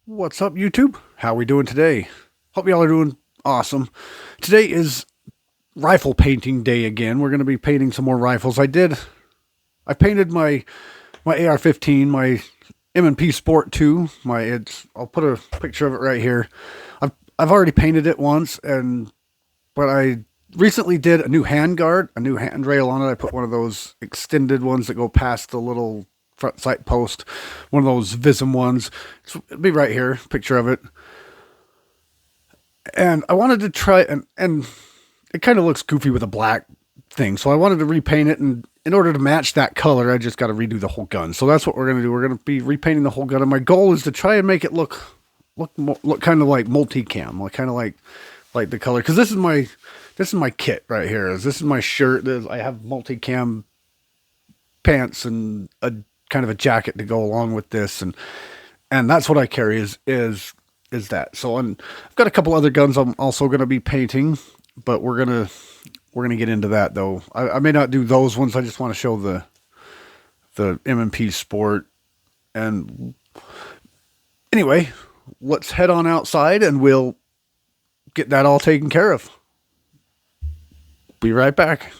What's up, YouTube? How we doing today? Hope y'all are doing awesome. Today is rifle painting day again. We're going to be painting some more rifles. I painted my AR-15, my M&P Sport 2. I'll put a picture of it right here. I've already painted it once, but I recently did a new handguard, a new handrail on it. I put one of those extended ones that go past the little front sight post, one of those Vism ones. It'll be right here, picture of it. And I wanted to try, and it kind of looks goofy with a black thing, so I wanted to repaint it, and in order to match that color, I just got to redo the whole gun. So that's what we're going to do. We're going to be repainting the whole gun, and my goal is to try and make it look kind of like multicam, like kind of like the color, because this is my kit right here. This is my shirt. I have multicam pants and a kind of a jacket to go along with this, and that's what I carry is that. So I've got a couple other guns I'm also going to be painting, but we're gonna get into that though. I may not do those ones. I just want to show the M&P Sport. And anyway, let's head on outside and we'll get that all taken care of. Be right back.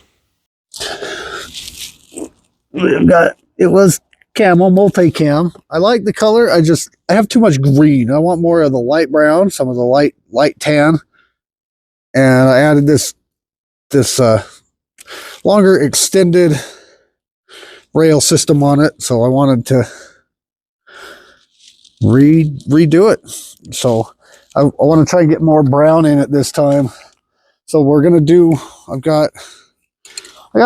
It was camo, multicam. I like the color. I have too much green. I want more of the light brown, some of the light tan. And I added this longer extended rail system on it. So I wanted to redo it. So I want to try and get more brown in it this time. So we're going to do, I got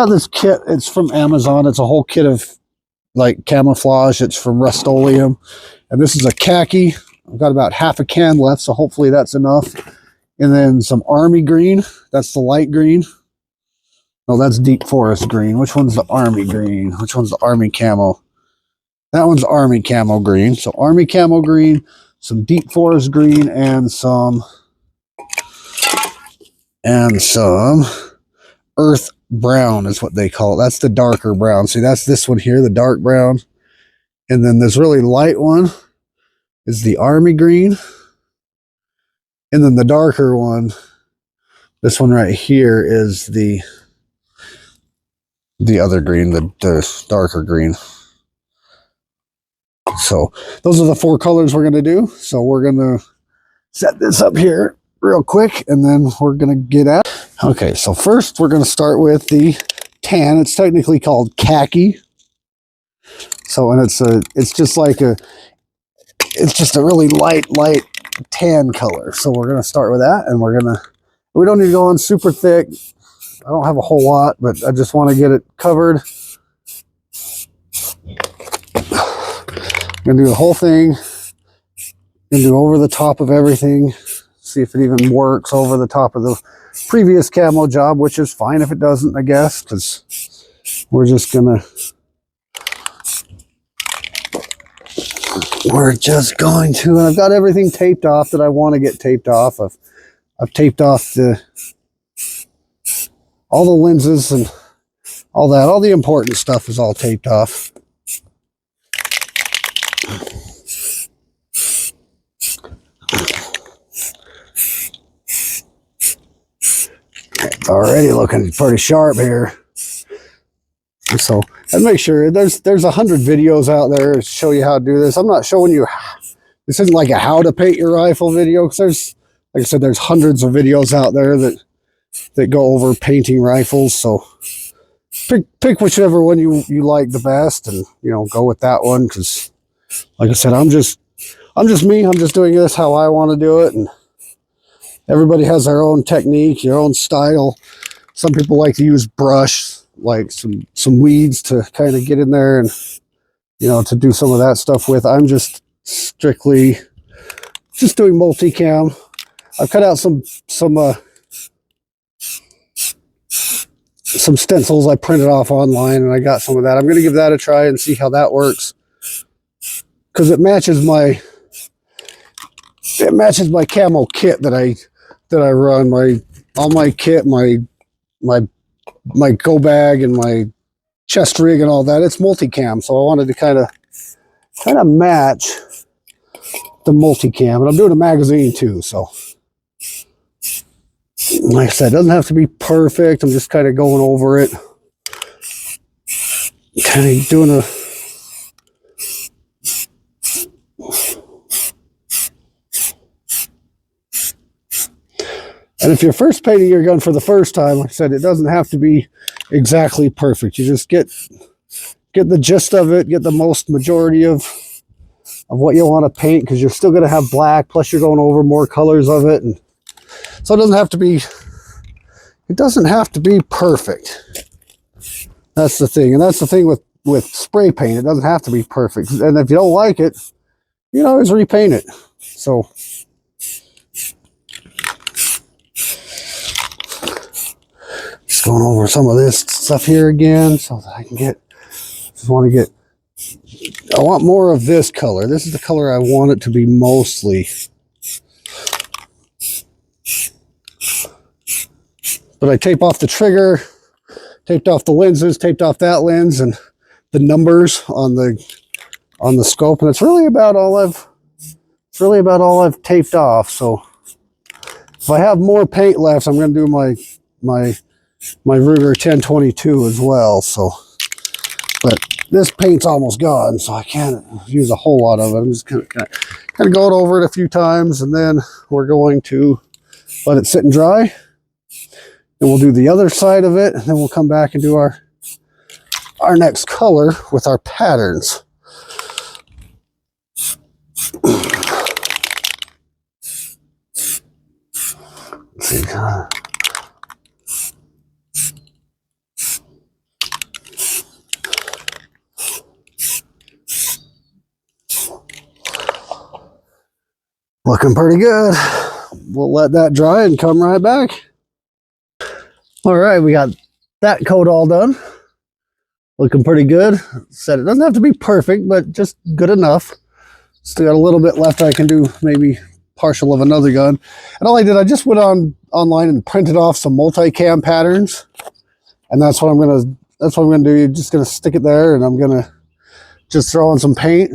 this kit. It's from Amazon. It's a whole kit of like camouflage. It's from Rust-Oleum. And this is a khaki. I've got about half a can left, so hopefully that's enough. And then some army green. That's the light green. No, that's deep forest green. Which one's the army green? Which one's the army camo? That one's army camo green. So army camo green, some deep forest green, and some earth brown is what they call it. That's the darker brown. See, that's this one here, the dark brown. And then this really light one is the army green. And then the darker one, this one right here, is the other green, the darker green. So those are the four colors we're going to do. So we're going to set this up here real quick, and then we're going to get at it. Okay, so first we're going to start with the tan. It's technically called khaki. So, and it's just a really light tan color. So we're going to start with that, and we don't need to go on super thick. I don't have a whole lot, but I just want to get it covered. I'm going to do the whole thing. I'm going to do over the top of everything. See if it even works over the top of the previous camo job, which is fine if it doesn't, I guess, because we're just going to and I've got everything taped off that I want to get taped off. I've taped off all the lenses and all that. All the important stuff is all taped off. It's already looking pretty sharp here. So, and make sure there's 100 videos out there to show you how to do this. I'm not showing you, this isn't like a how to paint your rifle video, because there's, like I said, there's hundreds of videos out there that go over painting rifles. So pick whichever one you like the best, and go with that one, because like I said, I'm just me. I'm just doing this how I want to do it, and everybody has their own technique, your own style. Some people like to use brush, like some weeds to kind of get in there and to do some of that stuff with. I'm just strictly just doing multicam. I've cut out some stencils I printed off online, and I got some of that. I'm going to give that a try and see how that works, because it matches my camo kit that I run. All my kit, my go bag and my chest rig and all that, it's multicam. So I wanted to kind of match the multicam, and I'm doing a magazine too. So, like I said, it doesn't have to be perfect. I'm just kind of going over it, kind of doing a. And if you're first painting your gun for the first time, like I said, it doesn't have to be exactly perfect. You just get the gist of it, get the most majority of what you want to paint, because you're still going to have black, plus you're going over more colors of it. And so it doesn't have to be perfect. That's the thing. And that's the thing with spray paint. It doesn't have to be perfect. And if you don't like it, you can always repaint it. So just going over some of this stuff here again so that I can I want more of this color. This is the color I want it to be mostly. But I tape off the trigger, taped off the lenses, taped off that lens, and the numbers on the scope, and it's really about all I've taped off. So if I have more paint left, I'm going to do my Ruger 1022 as well. So, but this paint's almost gone, so I can't use a whole lot of it. I'm just kind of going over it a few times, and then we're going to let it sit and dry. And we'll do the other side of it, and then we'll come back and do our next color with our patterns. Let's see. Looking pretty good. We'll let that dry and come right back. All right, we got that coat all done. Looking pretty good. Said it doesn't have to be perfect, but just good enough. Still got a little bit left. I can do maybe partial of another gun. And all I did, I just went online and printed off some multicam patterns. And that's what I'm gonna do. You're just gonna stick it there, and I'm gonna just throw in some paint,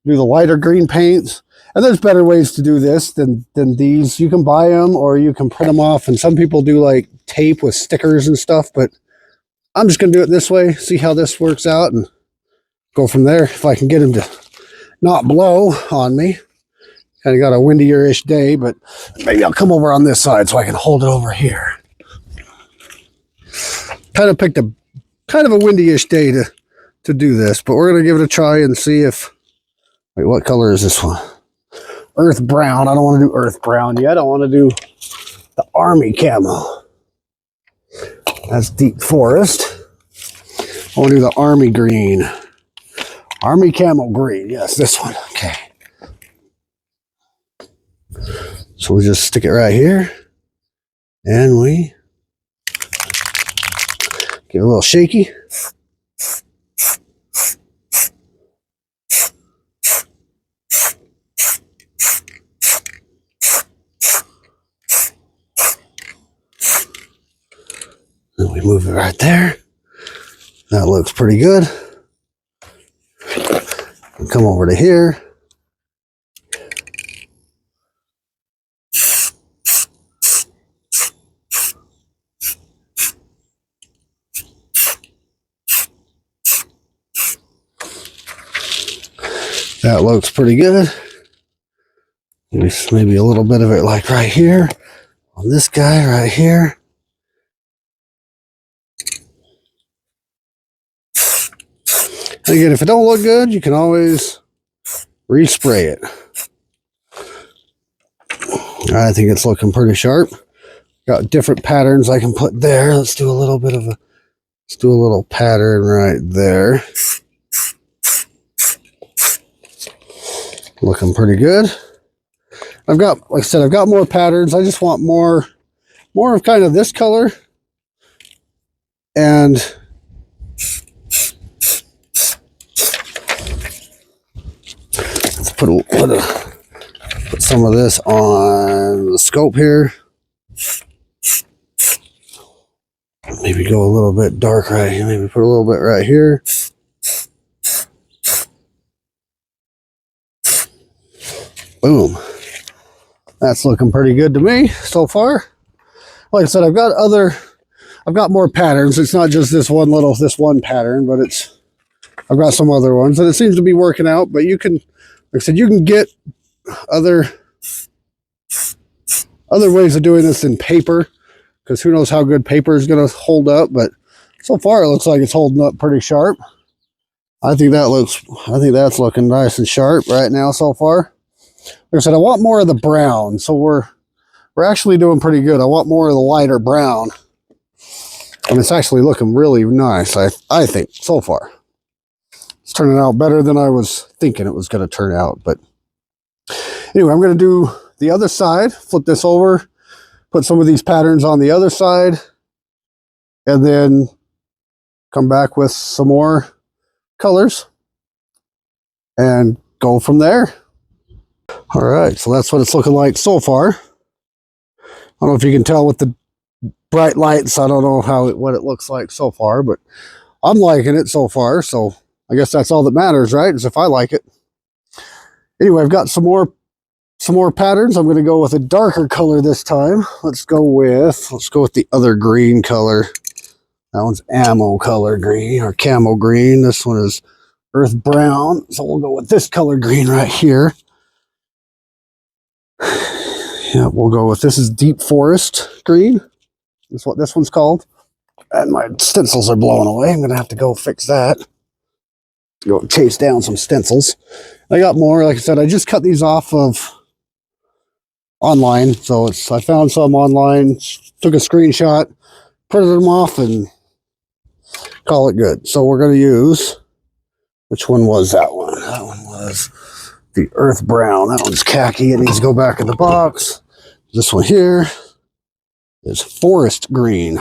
do the lighter green paints. And there's better ways to do this than these. You can buy them or you can print them off. And some people do like tape with stickers and stuff, but I'm just going to do it this way, see how this works out, and go from there. If I can get them to not blow on me. Kind of got a windier-ish day, but maybe I'll come over on this side so I can hold it over here. Kind of picked a windy-ish day to do this, but we're going to give it a try and see if... Wait, what color is this one? Earth brown. I don't want to do earth brown yet. I want to do the army camo. That's deep forest. I want to do the army green. Army camo green. Yes, this one. Okay. So we just stick it right here. And we give it a little shaky. And we move it right there. That looks pretty good. And come over to here. That looks pretty good. Maybe a little bit of it like right here on this guy right here. Again, if it don't look good, you can always respray it. I think it's looking pretty sharp. Got different patterns I can put there. Let's do a little pattern right there. Looking pretty good. Like I said, I've got more patterns. I just want more of kind of this color. And let's put some of this on the scope here. Maybe go a little bit dark right here. Maybe put a little bit right here. Boom. That's looking pretty good to me so far. Like I said, I've got more patterns. It's not just this one pattern, but I've got some other ones, and it seems to be working out. But you can, like I said, you can get other ways of doing this in paper, because who knows how good paper is going to hold up. But so far, it looks like it's holding up pretty sharp. I think that's looking nice and sharp right now so far. Like I said, I want more of the brown, so we're actually doing pretty good. I want more of the lighter brown, and it's actually looking really nice. I think so far it's turning out better than I was thinking it was going to turn out. But anyway, I'm going to do the other side, flip this over, put some of these patterns on the other side, and then come back with some more colors and go from there. All right, so that's what it's looking like so far. I don't know if you can tell with the bright lights. I don't know what it looks like so far, but I'm liking it so far. So I guess that's all that matters, right? Is if I like it. Anyway, I've got some more patterns. I'm going to go with a darker color this time. Let's go with the other green color. That one's ammo color green or camo green. This one is earth brown. So we'll go with this color green right here. Yeah, we'll go with this is deep forest green. That's what this one's called. And my stencils are blowing away. I'm going to have to go fix that. Go chase down some stencils. I got more. Like I said, I just cut these off of online. So I found some online, took a screenshot, printed them off, and call it good. So we're going to use, which one was that one? That one was the earth brown. That one's khaki. It needs to go back in the box. This one here is forest green.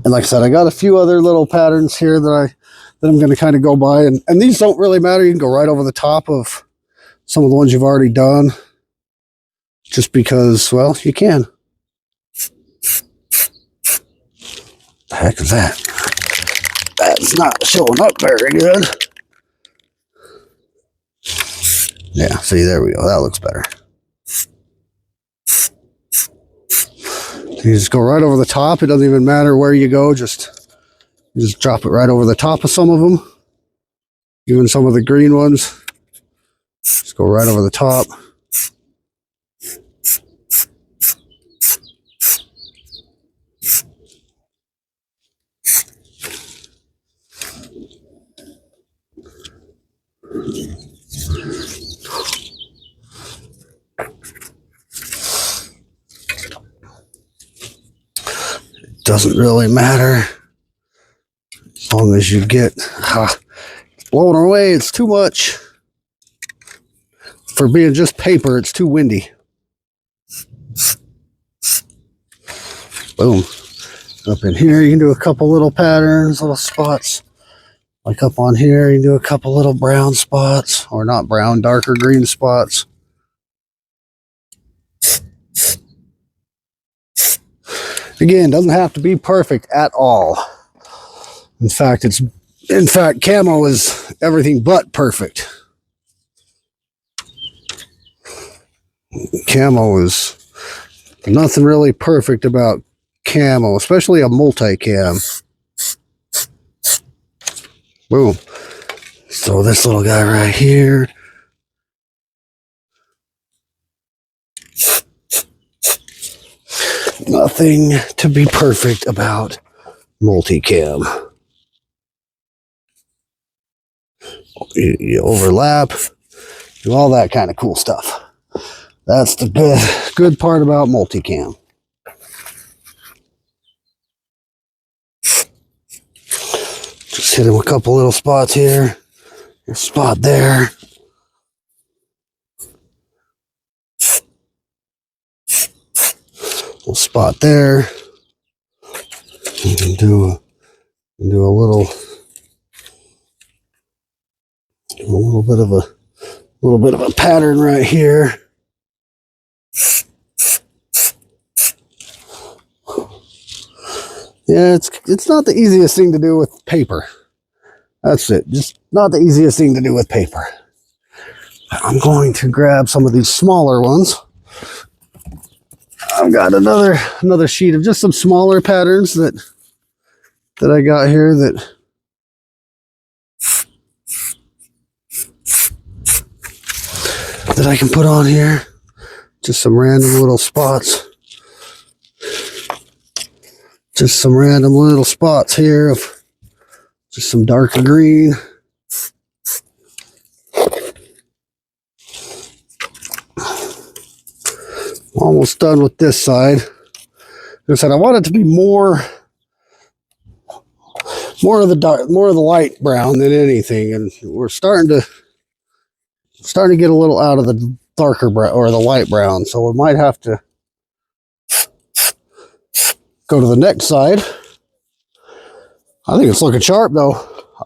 And like I said, I got a few other little patterns here that I'm going to kind of go by. And these don't really matter. You can go right over the top of some of the ones you've already done. Just because, well, you can. The heck is that? That's not showing up very good. Yeah, see, there we go. That looks better. You just go right over the top. It doesn't even matter where you go. You just drop it right over the top of some of them. Even some of the green ones. Just go right over the top. Doesn't really matter as long as you get it's blowing away. It's too much for being just paper. It's too windy. Boom. Up in here you can do a couple little patterns, little spots. Like up on here you can do a couple little brown spots, or not brown, darker green spots. Again, doesn't have to be perfect at all. In fact, camo is everything but perfect. Camo is nothing really perfect about camo, especially a multi-cam. Boom. So this little guy right here. Nothing to be perfect about multicam. You overlap, do all that kind of cool stuff. That's the good part about multicam. Just hit him a couple little spots here, a spot there. Little spot there. You can do a little bit of a pattern right here. Yeah, it's not the easiest thing to do with paper. That's it. Just not the easiest thing to do with paper. I'm going to grab some of these smaller ones. I've got another sheet of just some smaller patterns that I got here that I can put on here. Just some random little spots. Just some random little spots here of just some darker green. Almost done with this side. Like I said, I want it to be more of the light brown than anything, and we're starting to get a little out of the darker brown or the light brown, so we might have to go to the next side. I think it's looking sharp though.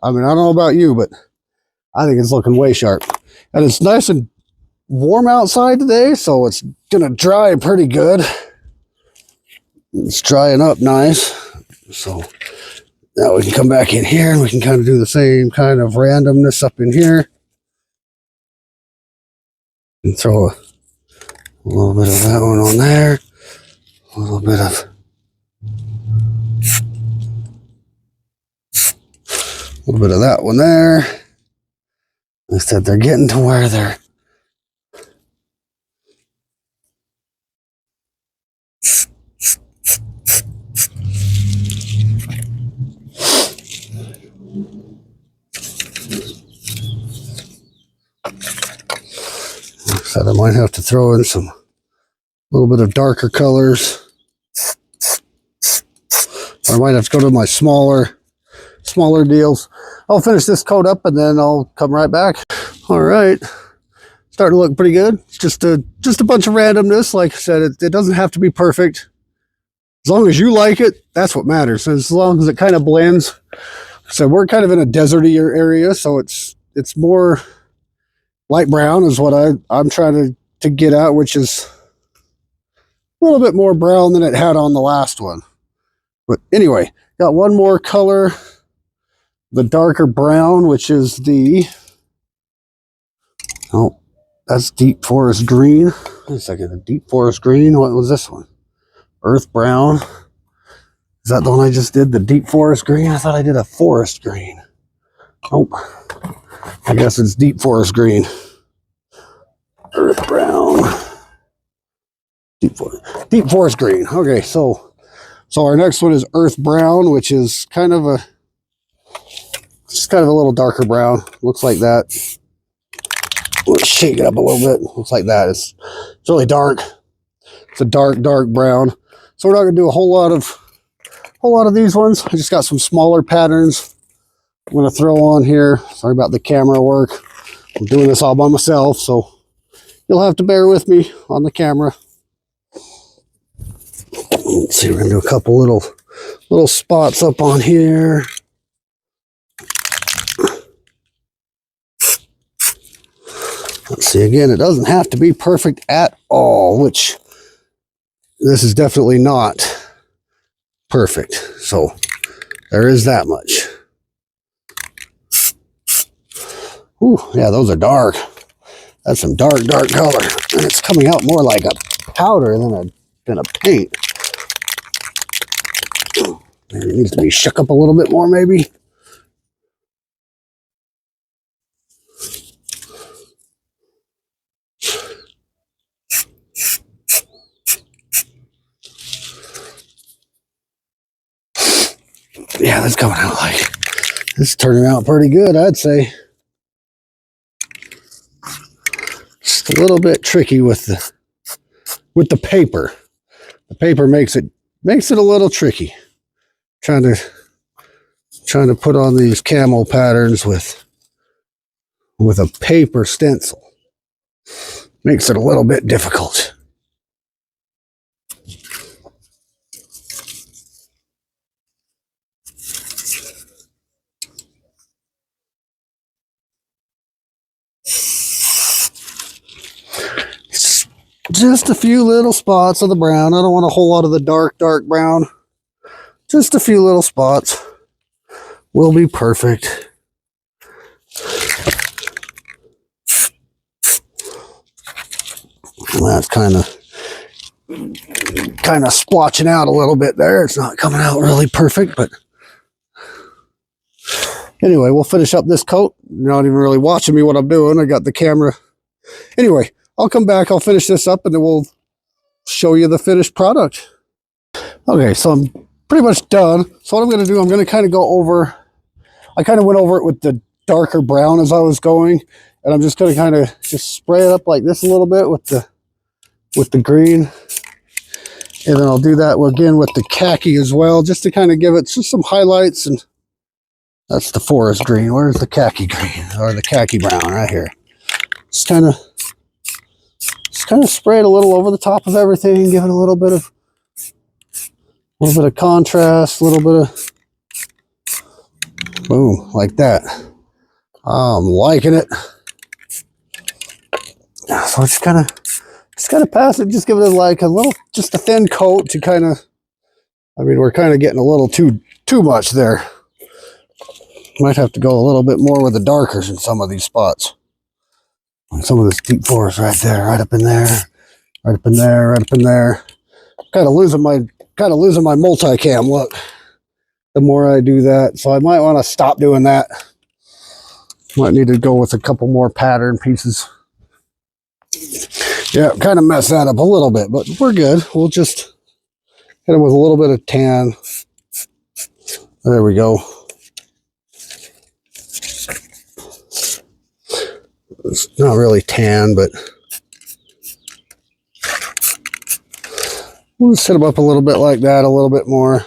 I mean, I don't know about you, but I think it's looking way sharp. And it's nice and warm outside today, so it's gonna dry pretty good. It's drying up nice. So now we can come back in here and we can kind of do the same kind of randomness up in here. And throw a little bit of that one on there. A little bit of that one there. Instead, they're getting to where they're I might have to throw in some little bit of darker colors. Or I might have to go to my smaller deals. I'll finish this coat up and then I'll come right back. All right, starting to look pretty good. It's just a bunch of randomness. Like I said, it doesn't have to be perfect. As long as you like it, that's what matters. As long as it kind of blends. So we're kind of in a deserty area, so it's more light brown is what I'm trying to get at, which is a little bit more brown than it had on the last one. But anyway, got one more color, the darker brown, which is that's deep forest green. Wait a second, the deep forest green. What was this one? Earth brown. Is that the one I just did? The deep forest green? I thought I did a forest green. Nope. I guess it's deep forest green. Earth brown. Deep forest green. Okay, so our next one is earth brown, which is kind of a little darker brown. Looks like that. Let's shake it up a little bit. Looks like that. It's really dark. It's a dark brown. So we're not gonna do a whole lot of these ones. I just got some smaller patterns I'm gonna throw on here. Sorry about the camera work. I'm doing this all by myself, so you'll have to bear with me on the camera. Let's see, we're gonna do a couple little spots up on here. Let's see, again, it doesn't have to be perfect at all, which this is definitely not perfect. So there is that much. Ooh, yeah, those are dark. That's some dark color. And it's coming out more like a powder than a paint. It needs to be shook up a little bit more, maybe. Yeah, that's coming out like, this is turning out pretty good, I'd say. Just a little bit tricky with the paper. The paper makes it a little tricky. Trying to put on these camo patterns with a paper stencil makes it a little bit difficult. Just a few little spots of the brown. I don't want a whole lot of the dark brown. Just a few little spots will be perfect. And that's kind of splotching out a little bit there. It's not coming out really perfect, but anyway, we'll finish up this coat. You're not even really watching me what I'm doing. I got the camera. Anyway, I'll come back, I'll finish this up, and then we'll show you the finished product. Okay, so I'm pretty much done. So what I'm going to do, I'm going to kind of go over, I kind of went over it with the darker brown as I was going, and I'm just going to kind of just spray it up like this a little bit with the green. And then I'll do that again with the khaki as well, just to kind of give it just some highlights. And that's the forest green. Where's the khaki green or the khaki brown? Right here. Just kind of spray it a little over the top of everything, give it a little bit of contrast, a little bit of boom, like that. I'm liking it. So just kind of pass it, just give it like a little, just a thin coat to kind of, I mean, we're kind of getting a little too much there. Might have to go a little bit more with the darkers in some of these spots. Some of this deep forest right there, right up in there, right up in there, right up in there. Kind of losing my multicam look the more I do that. So I might want to stop doing that. Might need to go with a couple more pattern pieces. Yeah, kind of messed that up a little bit, but we're good. We'll just hit it with a little bit of tan. There we go. It's not really tan, but we'll just hit them up a little bit like that, a little bit more.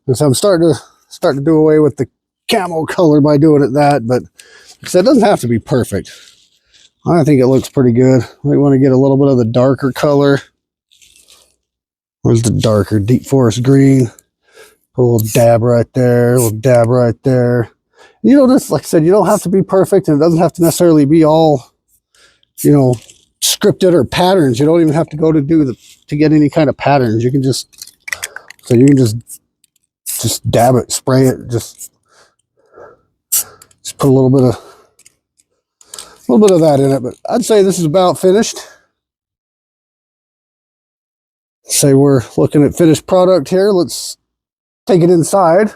And so I'm starting to do away with the camo color by doing it that, but so it doesn't have to be perfect. I think it looks pretty good. We want to get a little bit of the darker color. Where's the darker deep forest green? A little dab right there, a little dab right there. You know, just like I said, you don't have to be perfect, and it doesn't have to necessarily be all, you know, scripted or patterns. You don't even have to go to get any kind of patterns. You can just dab it, spray it, just put a little bit of that in it. But I'd say this is about finished. Say we're looking at finished product here. Let's take it inside.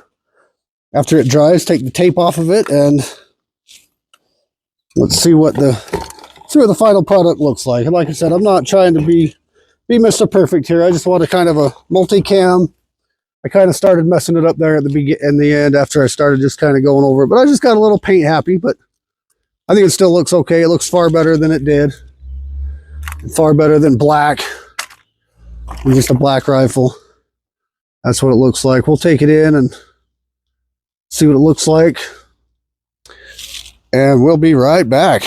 After it dries, take the tape off of it, and let's see what the final product looks like. And like I said, I'm not trying to be Mr. Perfect here. I just want a kind of a multicam. I kind of started messing it up there at the end after I started just kind of going over it, but I just got a little paint happy. But I think it still looks okay. It looks far better than it did. Far better than black. And just a black rifle. That's what it looks like. We'll take it in and see what it looks like. And we'll be right back.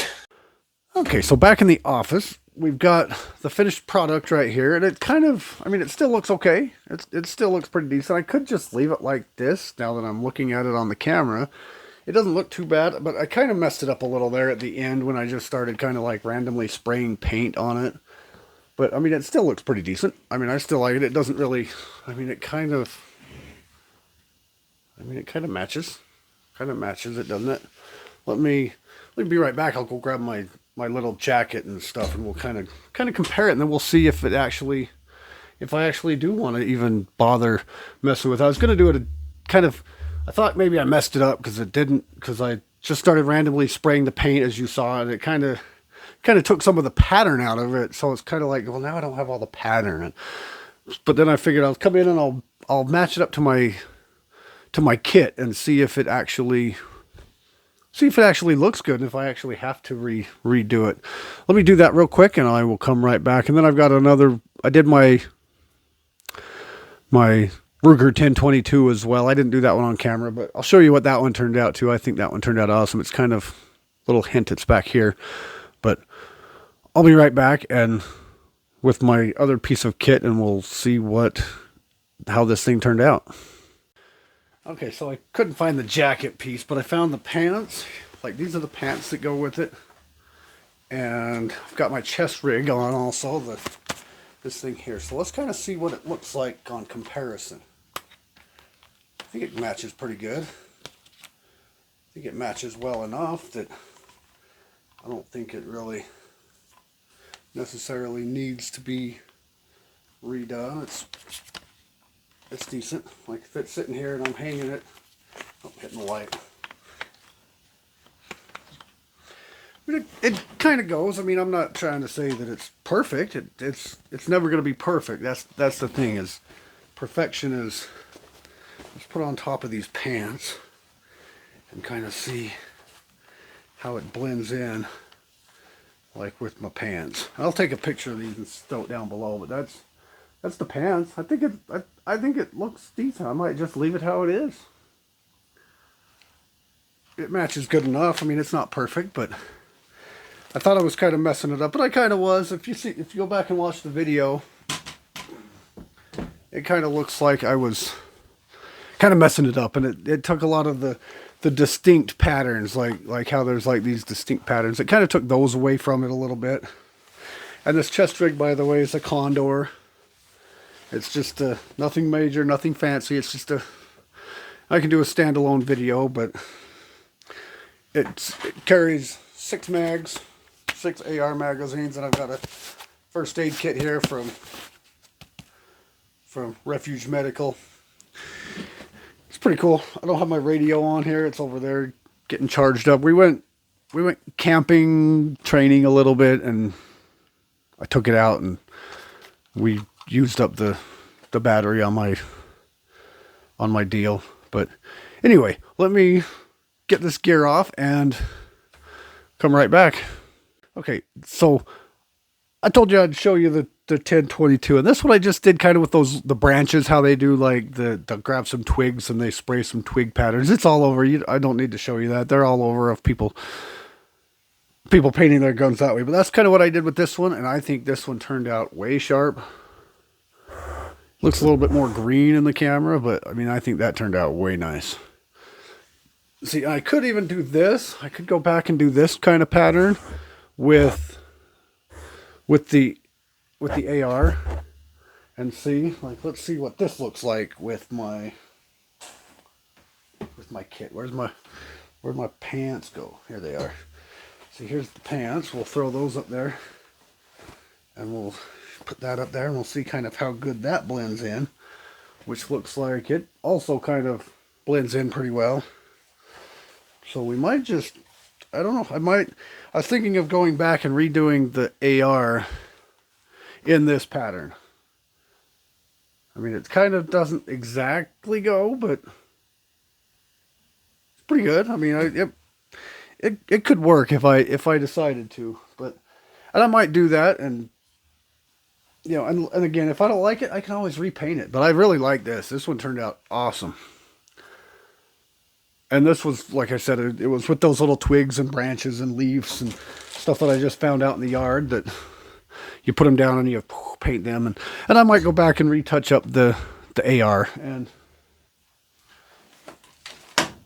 Okay, so back in the office, we've got the finished product right here, and it kind of, I mean, it still looks okay. It still looks pretty decent. I could just leave it like this now that I'm looking at it on the camera. It doesn't look too bad, but I kind of messed it up a little there at the end when I just started kind of like randomly spraying paint on it. But, I mean, it still looks pretty decent. I mean, I still like it. It doesn't really, I mean, it kind of matches. Kind of matches it, doesn't it? Let me be right back. I'll go grab my little jacket and stuff, and we'll kind of compare it, and then we'll see if I actually do want to even bother messing with it. I was going to do it I thought maybe I messed it up because I just started randomly spraying the paint, as you saw, and it kind of took some of the pattern out of it. So it's kind of like, well, now I don't have all the pattern. But then I figured I'll come in and I'll match it up to my kit and see if it actually looks good and if I actually have to redo it. Let me do that real quick and I will come right back. And then I've got I did my Ruger 1022 as well. I didn't do that one on camera, but I'll show you what that one turned out to. I think that one turned out awesome. It's kind of a little hint it's back here, but I'll be right back and with my other piece of kit, and we'll see how this thing turned out. Okay, so I couldn't find the jacket piece, but I found the pants. Like, these are the pants that go with it. And I've got my chest rig on also, this thing here. So let's kind of see what it looks like on comparison. I think it matches pretty good. I think it matches well enough that I don't think it really necessarily needs to be redone. It's decent. Like if it's sitting here and I'm hanging it, I'm hitting the light. But it kind of goes. I mean, I'm not trying to say that it's perfect. It's never going to be perfect. That's the thing, is perfection is, let's put on top of these pants and kind of see how it blends in, like with my pants. I'll take a picture of these and throw it down below, but that's the pants. I think it looks decent. I might just leave it how it is. It matches good enough. I mean, it's not perfect, but I thought I was kind of messing it up, but I kind of was. If you go back and watch the video, it kind of looks like I was kind of messing it up, and it took a lot of the distinct patterns, like how there's like these distinct patterns. It kind of took those away from it a little bit. And this chest rig, by the way, is a Condor. It's just nothing major, nothing fancy. It's just I can do a standalone video, but it carries 6 mags, 6 AR magazines, and I've got a first aid kit here from Refuge Medical. It's pretty cool. I don't have my radio on here. It's over there getting charged up. We went camping, training a little bit, and I took it out and we used up the battery on my deal. But anyway, let me get this gear off and come right back. Okay, so I told you I'd show you the 1022, and that's what I just did kind of with the branches, how they do, like they'll grab some twigs and they spray some twig patterns. It's all over. I don't need to show you that. They're all over of people painting their guns that way. But that's kind of what I did with this one, and I think this one turned out way sharp. Looks a little bit more green in the camera, but I mean, I think that turned out way nice. See, I could even do this. I could go back and do this kind of pattern with the AR and see, like, let's see what this looks like with my kit. Where'd my pants go? Here they are. See, here's the pants. We'll throw those up there and we'll put that up there, and we'll see kind of how good that blends in, which looks like it also kind of blends in pretty well. So we might just, I don't know, I was thinking of going back and redoing the AR in this pattern. I mean, it kind of doesn't exactly go, but it's pretty good. I mean, it could work if I decided to, and I might do that. And you know, and again, if I don't like it, I can always repaint it. But I really like this. This one turned out awesome. And this was, like I said, it was with those little twigs and branches and leaves and stuff that I just found out in the yard, that you put them down and you paint them. And I might go back and retouch up the AR. And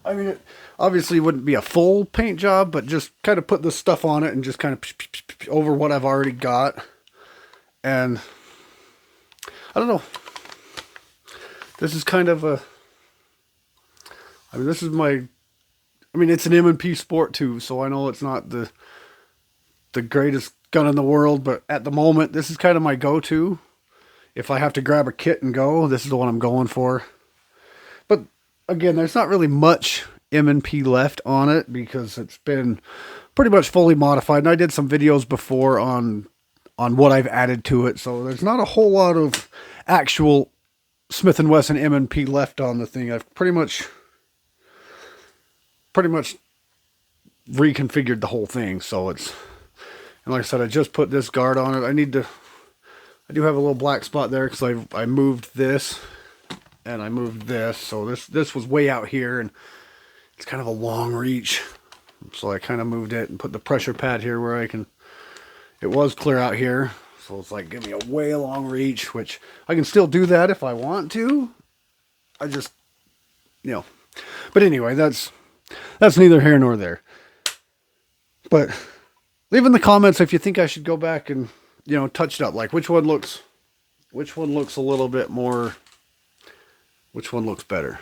I mean, it obviously wouldn't be a full paint job, but just kind of put this stuff on it and just kind of over what I've already got. And I don't know. This is kind of this is it's an M&P Sport too, so I know it's not the greatest gun in the world, but at the moment, this is kind of my go-to. If I have to grab a kit and go, this is the one I'm going for. But again, there's not really much M&P left on it because it's been pretty much fully modified. And I did some videos before on what I've added to it, so there's not a whole lot of actual Smith & Wesson M&P left on the thing. I've pretty much reconfigured the whole thing, so it's, and like I said, I just put this guard on it. I do have a little black spot there because I moved this and I moved this, so this was way out here and it's kind of a long reach, so I kind of moved it and put the pressure pad here where it was clear out here, so it's like give me a way long reach, which I can still do that if I want to. I just, but anyway, that's neither here nor there. But leave in the comments if you think I should go back and, touch it up. Like which one looks a little bit more, which one looks better.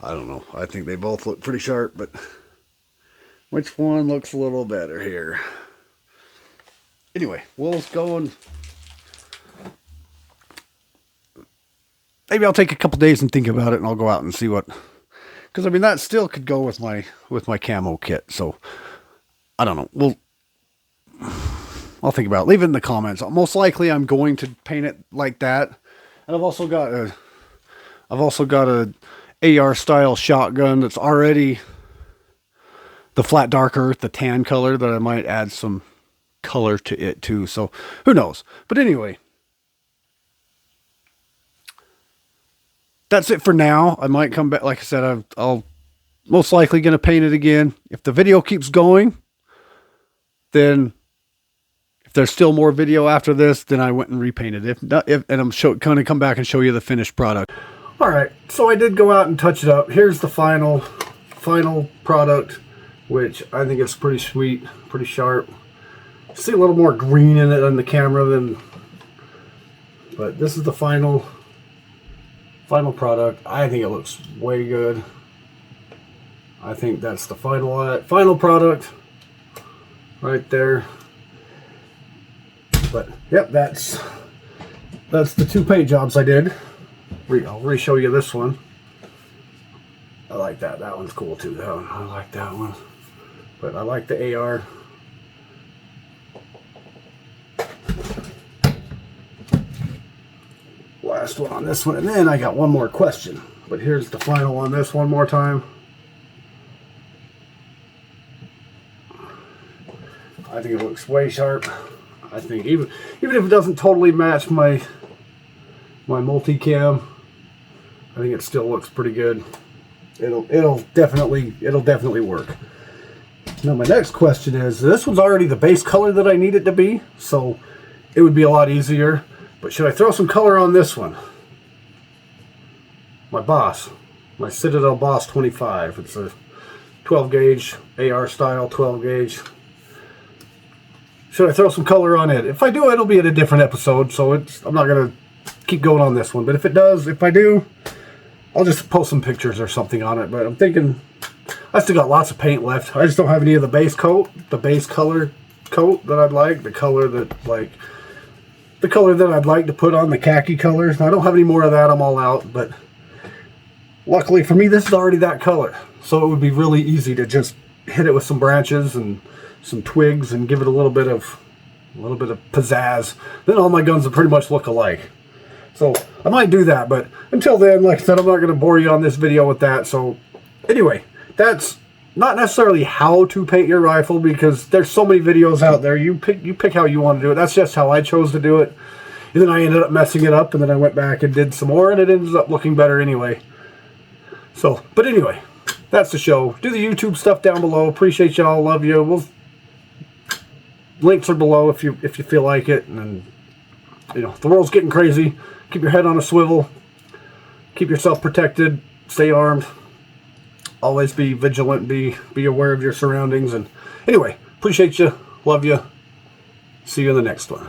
I don't know. I think they both look pretty sharp, but which one looks a little better here? anyway, we'll go and maybe I'll take a couple days and think about it, and I'll go out and see what. Because I mean, that still could go with my camo kit. So I don't know. I'll think about it. Leave it in the comments. Most likely, I'm going to paint it like that. And I've also got a AR style shotgun that's already the flat dark earth, the tan color, that I might add some color to it too. So who knows? But anyway, that's it for now. I might come back. Like I said, I'll most likely going to paint it again. If the video keeps going, then if there's still more video after this, then I went and repainted it. And I'm going to come back and show you the finished product. All right, so I did go out and touch it up. Here's the final product, which I think is pretty sweet, pretty sharp. See a little more green in it on the camera but this is the final product. I think it looks way good. I think that's the final product right there. But yep, that's the 2 paint jobs I did. I'll re-show you this one. I like that. That one's cool too. I like that one. But I like the AR. Last one on this one, and then I got one more question. But here's the final on this one more time. I think it looks way sharp. I think even if it doesn't totally match my multicam, I think it still looks pretty good. It'll definitely work. Now my next question is, this one's already the base color that I need it to be, so it would be a lot easier. But should I throw some color on this one? My Citadel Boss 25. It's a 12 gauge AR style 12 gauge. Should I throw some color on it? If I do, it'll be in a different episode, so I'm not gonna keep going on this one. But if I do, I'll just post some pictures or something on it. But I'm thinking, I still got lots of paint left. I just don't have any of the base color coat that I'd like. The color that I'd like to put on the khaki colors. I don't have any more of that. I'm all out. But luckily for me, this is already that color, so it would be really easy to just hit it with some branches and some twigs and give it a little bit of pizzazz. Then all my guns will pretty much look alike. So I might do that, but until then, like I said, I'm not going to bore you on this video with that. So anyway, that's not necessarily how to paint your rifle, because there's so many videos out there. You pick how you want to do it. That's just how I chose to do it. And then I ended up messing it up, and then I went back and did some more, and it ends up looking better anyway. So, but anyway, that's the show. Do the YouTube stuff down below. Appreciate y'all. Love you. Links are below if you feel like it. And the world's getting crazy. Keep your head on a swivel. Keep yourself protected. Stay armed. Always be vigilant. Be aware of your surroundings. And anyway, appreciate you. Love you. See you in the next one.